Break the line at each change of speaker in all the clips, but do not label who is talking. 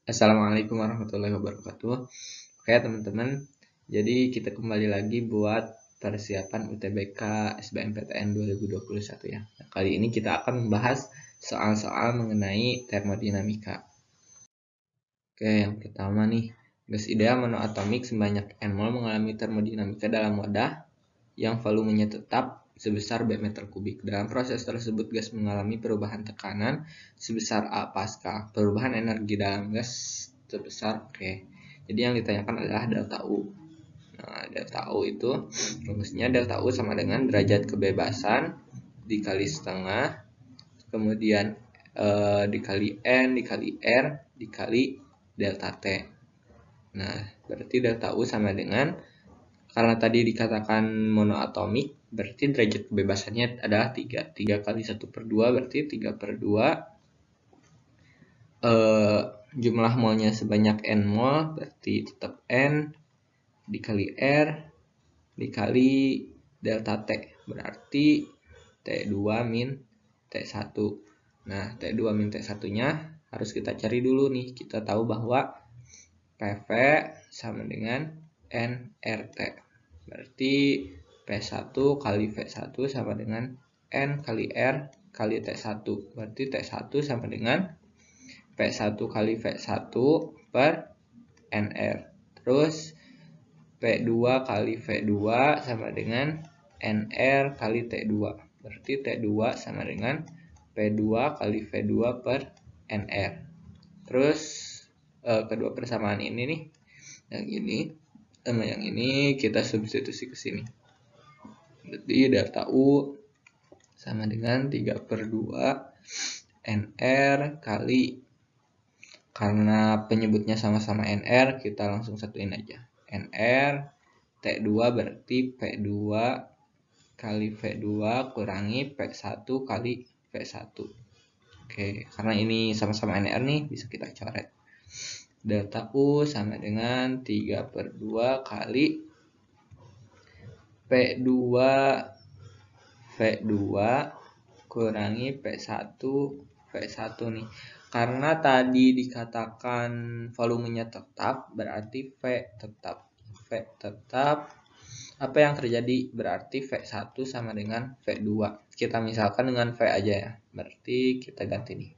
Assalamualaikum warahmatullahi wabarakatuh. Oke teman-teman, jadi kita kembali lagi buat persiapan UTBK SBMPTN 2021 ya. Nah, kali ini kita akan membahas soal-soal mengenai termodinamika. Oke, yang pertama nih, gas ideal monoatomik sebanyak N mol mengalami termodinamika dalam wadah yang volumenya tetap sebesar B meter kubik. Dalam proses tersebut gas mengalami perubahan tekanan sebesar A pascal. Perubahan energi dalam gas sebesar oke. Jadi yang ditanyakan adalah delta U. Nah, delta U itu rumusnya delta U sama dengan derajat kebebasan dikali setengah, kemudian dikali N dikali R dikali delta T. Nah, berarti delta U sama dengan, karena tadi dikatakan monoatomik, berarti derajat kebebasannya adalah 3. 3 kali 1/2 berarti 3/2. Jumlah molnya sebanyak N mol, berarti tetap N dikali R dikali delta T. Berarti T2 min T1. Nah, T2 min T1-nya harus kita cari dulu nih. Kita tahu bahwa PV sama dengan nRT. Berarti P1 kali V1 sama dengan N kali R kali T1. Berarti T1 sama dengan P1 kali V1 per NR. Terus P2 kali V2 sama dengan NR kali T2. Berarti T2 sama dengan P2 kali V2 per NR. Terus kedua persamaan ini nih, yang ini sama yang ini kita substitusi ke sini. Jadi delta U sama dengan 3/2 NR kali, karena penyebutnya sama-sama NR, kita langsung satuin aja. NR T2 berarti P2 kali V2 kurangi P1 kali V1. Oke, karena ini sama-sama NR nih, bisa kita coret. Delta U sama dengan 3/2 kali P2 V2 kurangi P1 V1 nih. Karena tadi dikatakan volumenya tetap, berarti V tetap. V tetap. Apa yang terjadi? Berarti V1 sama dengan V2. Kita misalkan dengan V aja ya. Berarti kita ganti nih.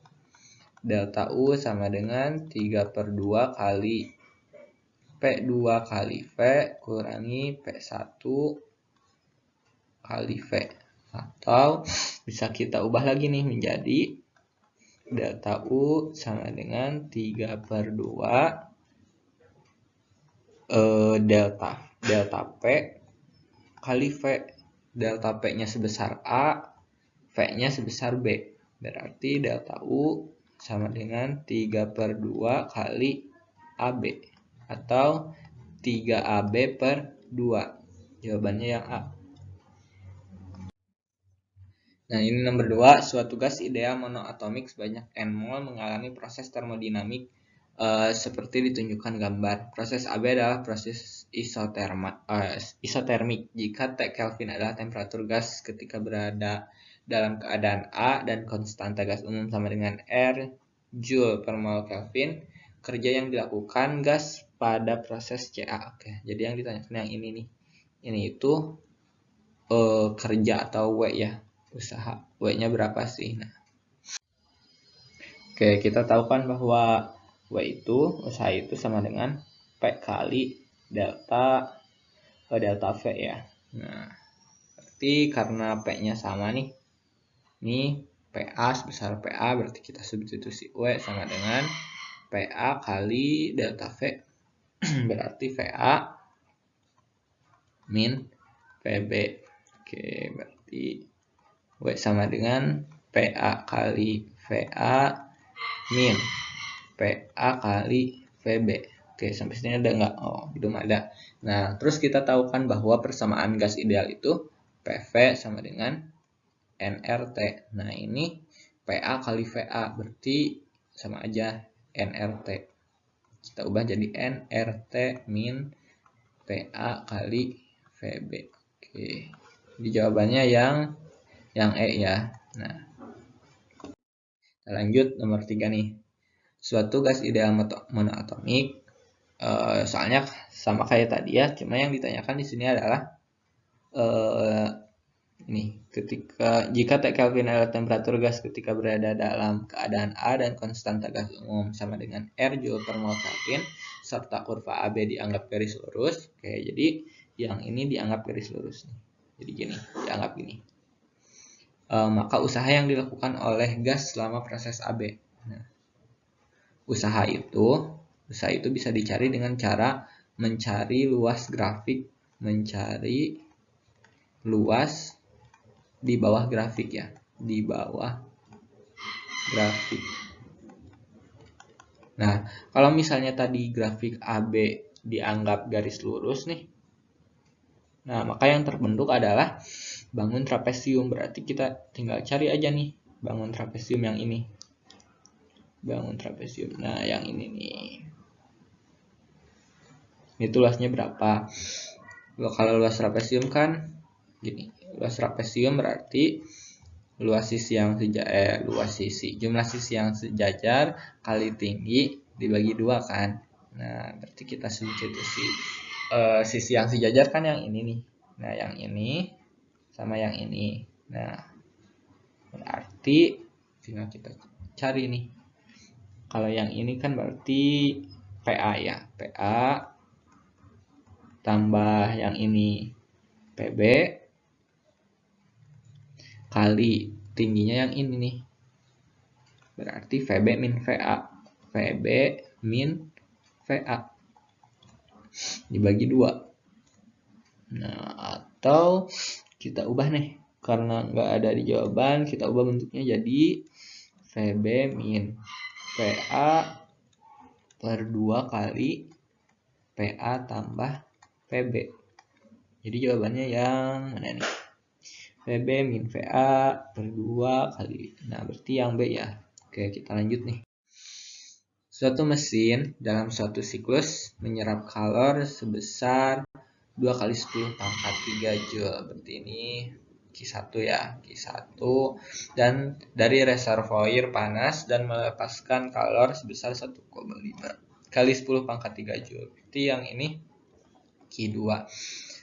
Delta U sama dengan 3/2 kali P2 kali V kurangi P1 kali V. Atau bisa kita ubah lagi nih menjadi delta U sama dengan 3/2 delta P kali V. Delta P-nya sebesar A, V-nya sebesar B. Berarti delta U sama dengan 3/2 kali AB. Atau 3AB per 2. Jawabannya yang A. Nah, ini nomor 2. Suatu gas ideal monoatomik sebanyak N mol mengalami proses termodinamik seperti ditunjukkan gambar. Proses AB adalah proses isotermik jika T Kelvin adalah temperatur gas ketika berada dalam keadaan A dan konstanta gas umum sama dengan R Joule per mol Kelvin. Kerja yang dilakukan gas pada proses CA. Oke, jadi yang ditanyakan yang ini nih. Ini itu kerja atau W ya. Usaha. W-nya berapa sih? Nah. Oke, kita tahu kan bahwa W itu, usaha itu sama dengan P kali delta V ya. Nah, berarti karena P-nya sama nih. Ini PA sebesar PA, berarti kita substitusi W sama dengan PA kali delta V. Berarti VA min PB. Oke, berarti W sama dengan PA kali VA min PA kali VB. Oke, sampai sini ada nggak? Oh, belum ada. Nah, terus kita tahu kan bahwa persamaan gas ideal itu PV sama dengan nRT. Nah, ini PA kali VA, berarti sama aja nRT. Kita ubah jadi nRT min PA kali VB. Oke, di jawabannya yang E ya. Nah, kita lanjut nomor 3 nih. suatu gas ideal monoatomik. Soalnya sama kayak tadi ya, cuma yang ditanyakan di sini adalah ini, jika T Kelvin adalah temperatur gas ketika berada dalam keadaan A dan konstanta gas umum sama dengan R Joule per mol Kelvin, serta kurva AB dianggap garis lurus. Oke, jadi yang ini dianggap garis lurus nih. Jadi gini, dianggap gini. Maka usaha yang dilakukan oleh gas selama proses AB. Nah, usaha itu bisa dicari dengan cara mencari luas grafik, mencari luas di bawah grafik ya, di bawah grafik. Nah, kalau misalnya tadi grafik AB dianggap garis lurus nih, nah maka yang terbentuk adalah bangun trapesium. Berarti kita tinggal cari aja nih bangun trapesium yang ini. Bangun trapesium. Nah, yang ini nih. Itu luasnya berapa? Kalau luas trapesium kan gini. Luas trapesium berarti luas sisi yang jumlah sisi yang sejajar kali tinggi dibagi 2 kan. Nah, berarti kita sebut itu sisi yang sejajar kan yang ini nih. Nah, yang ini sama yang ini. Nah, berarti tinggal kita cari nih. Kalau yang ini kan berarti PA ya. PA tambah yang ini PB kali tingginya yang ini nih. Berarti VB min VA. VB min VA. Dibagi 2. Nah, atau kita ubah nih. Karena nggak ada di jawaban, kita ubah bentuknya jadi VB min VA per 2 kali PA tambah VB. Jadi jawabannya yang mana nih? VB min VA per 2 kali. Nah, berarti yang B ya. Oke, kita lanjut nih. Suatu mesin dalam suatu siklus menyerap kalor sebesar 2 kali 10 pangkat 3 Joule. Berarti ini Q1 ya, Q1 dan dari reservoir panas dan melepaskan kalor sebesar 1,5 kali 10 pangkat 3 Joule. Berarti yang ini Q2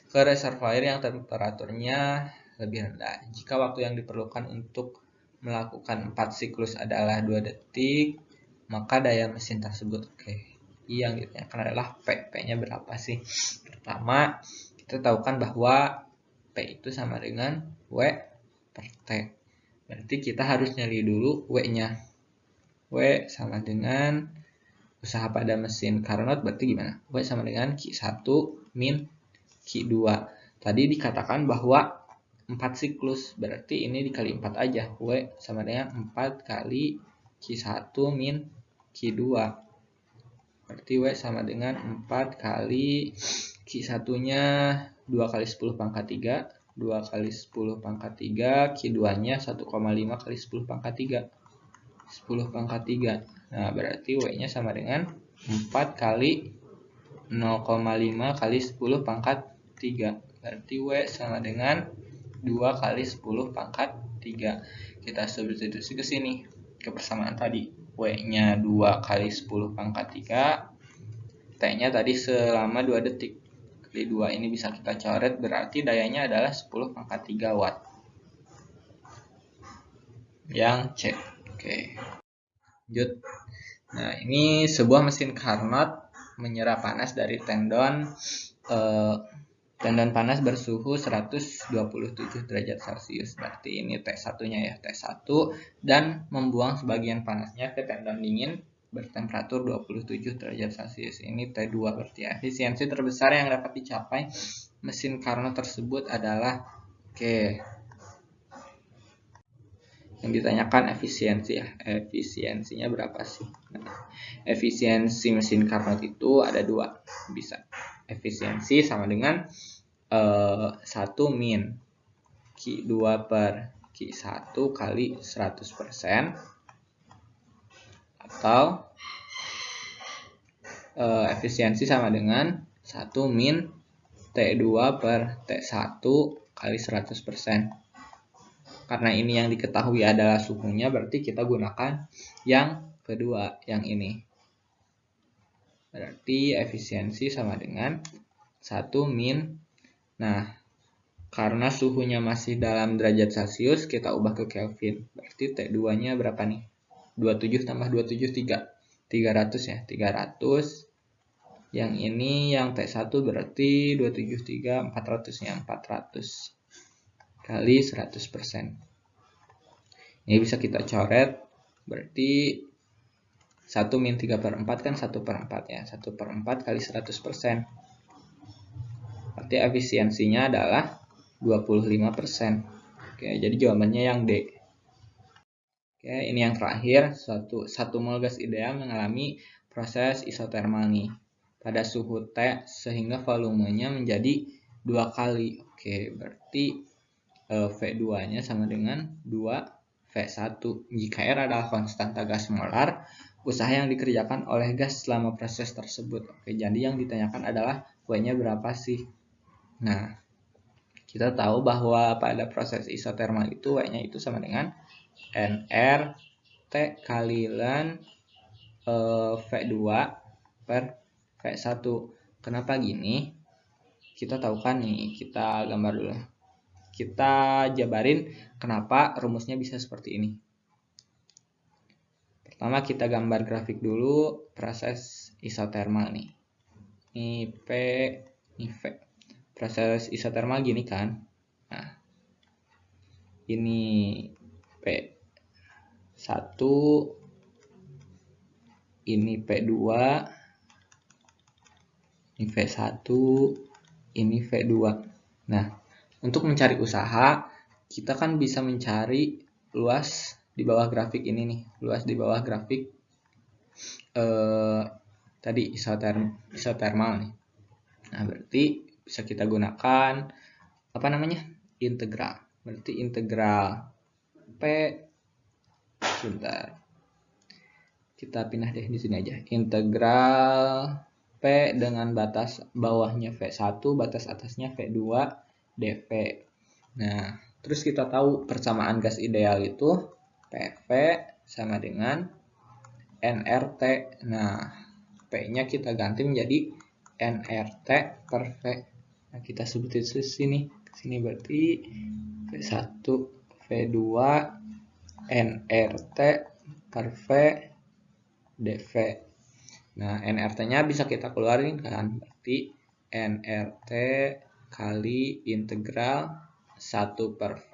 ke reservoir yang temperaturnya lebih rendah. Jika waktu yang diperlukan untuk melakukan 4 siklus adalah 2 detik, maka daya mesin tersebut yang ditanyakan adalah P-nya berapa sih? Pertama, kita tahu kan bahwa P itu sama dengan W per T. Berarti kita harus nyari dulu W-nya. W sama dengan usaha pada mesin Carnot, berarti gimana? W sama dengan Q1 min Q2. Tadi dikatakan bahwa 4 siklus, berarti ini dikali 4 aja. W sama dengan 4 kali Q1 min Q2. Berarti W sama dengan 4 kali Q1-nya 2 kali 10 pangkat 3. 2 kali 10 pangkat 3, Q2-nya 1,5 kali 10 pangkat 3. 10 pangkat 3. Nah, berarti W-nya sama dengan 4 kali 0,5 kali 10 pangkat 3. Berarti W sama dengan 2 kali 10 pangkat 3. Kita substitusi ke sini, ke persamaan tadi. W-nya 2 kali 10 pangkat 3. T-nya tadi selama 2 detik. Kali 2 ini bisa kita coret, berarti dayanya adalah 10 pangkat 3 watt. Yang C. Oke. Lanjut. Nah, ini sebuah mesin Carnot menyerap panas dari tendon panas bersuhu 127 derajat Celcius. Berarti ini T1-nya ya, T1, dan membuang sebagian panasnya ke tendon dingin bertemperatur 27 derajat Celcius. Ini T2 berarti ya. Efisiensi terbesar yang dapat dicapai mesin Carnot tersebut adalah yang ditanyakan efisiensi ya. Efisiensinya berapa sih? Nah, efisiensi mesin Carnot itu ada 2. Bisa efisiensi sama dengan 1 min Q2 per Q1 kali 100%, atau efisiensi sama dengan 1 min T2 per T1 kali 100%. Karena ini yang diketahui adalah suhunya, berarti kita gunakan yang kedua yang ini. Berarti efisiensi sama dengan 1 min. Nah, karena suhunya masih dalam derajat Celcius, kita ubah ke Kelvin. Berarti T2-nya berapa nih? 27 tambah 27, 300 ya. 300. Yang ini yang T1 berarti 273, 400 ya. 400 kali 100%. Ini bisa kita coret. Berarti 1 min 3/4 kan 1/4 ya. 1/4 kali 100%. Berarti efisiensinya adalah 25%. Oke, jadi jawabannya yang D. Oke, ini yang terakhir. 1 mol gas ideal mengalami proses isotermal nih pada suhu T sehingga volumenya menjadi 2 kali. Oke, berarti V2-nya sama dengan 2V1. Jika R adalah konstanta gas molar, usaha yang dikerjakan oleh gas selama proses tersebut. Oke, jadi yang ditanyakan adalah W-nya berapa sih? Nah, kita tahu bahwa pada proses isotermal itu W-nya itu sama dengan NR T kali ln V2 per V1. Kenapa gini? Kita tahu kan nih, kita gambar dulu. Kita jabarin kenapa rumusnya bisa seperti ini. Pertama kita gambar grafik dulu proses isotermal nih. Ini P, ini V. Proses isotermal gini kan. Nah, ini P1, ini P2, ini V1, ini V2. Nah, untuk mencari usaha, kita kan bisa mencari luas di bawah grafik ini nih, luas di bawah grafik tadi isotermal nih. Nah, berarti bisa kita gunakan apa namanya? Integral. Berarti integral P, sebentar. Kita pindah deh di sini aja. Integral P dengan batas bawahnya V1, batas atasnya V2 dV. Nah, terus kita tahu persamaan gas ideal itu PV sama dengan nRT. Nah, P-nya kita ganti menjadi nRT per V. Nah, kita substitusi sini berarti V1 V2 nRT per V dV. Nah, nRT-nya bisa kita keluarin kan, berarti nRT kali integral 1 per V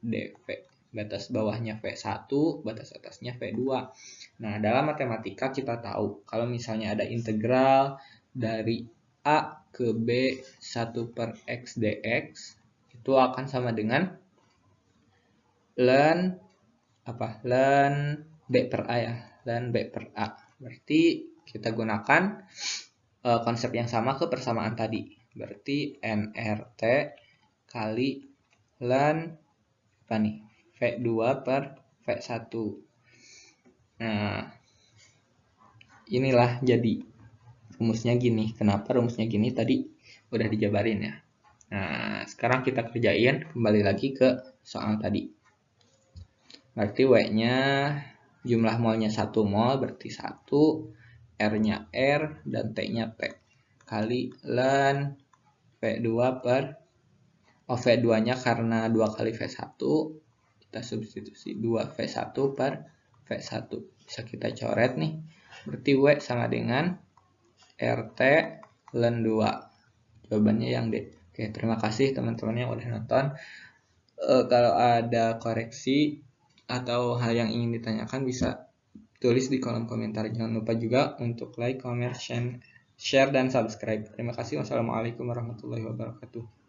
dV. Batas bawahnya V1, batas atasnya V2. Nah, dalam matematika kita tahu kalau misalnya ada integral dari A ke B 1 per X dx, itu akan sama dengan ln B per A ya, ln B per A. Berarti kita gunakan konsep yang sama ke persamaan tadi. Berarti nRT kali ln V2 per V1. Nah, inilah jadi rumusnya gini. Kenapa rumusnya gini tadi udah dijabarin ya. Nah, sekarang kita kerjain kembali lagi ke soal tadi. Berarti W-nya jumlah molnya 1 mol, berarti 1, R-nya R, dan T-nya T. Kali ln V2 per, V2-nya karena 2 kali V1, kita substitusi 2V1 per V1. Bisa kita coret nih. Berarti W sama dengan RT ln 2. Jawabannya yang D. Oke, terima kasih teman-teman yang udah nonton. Kalau ada koreksi atau hal yang ingin ditanyakan bisa tulis di kolom komentar. Jangan lupa juga untuk like, comment, share, dan subscribe. Terima kasih. Wassalamualaikum warahmatullahi wabarakatuh.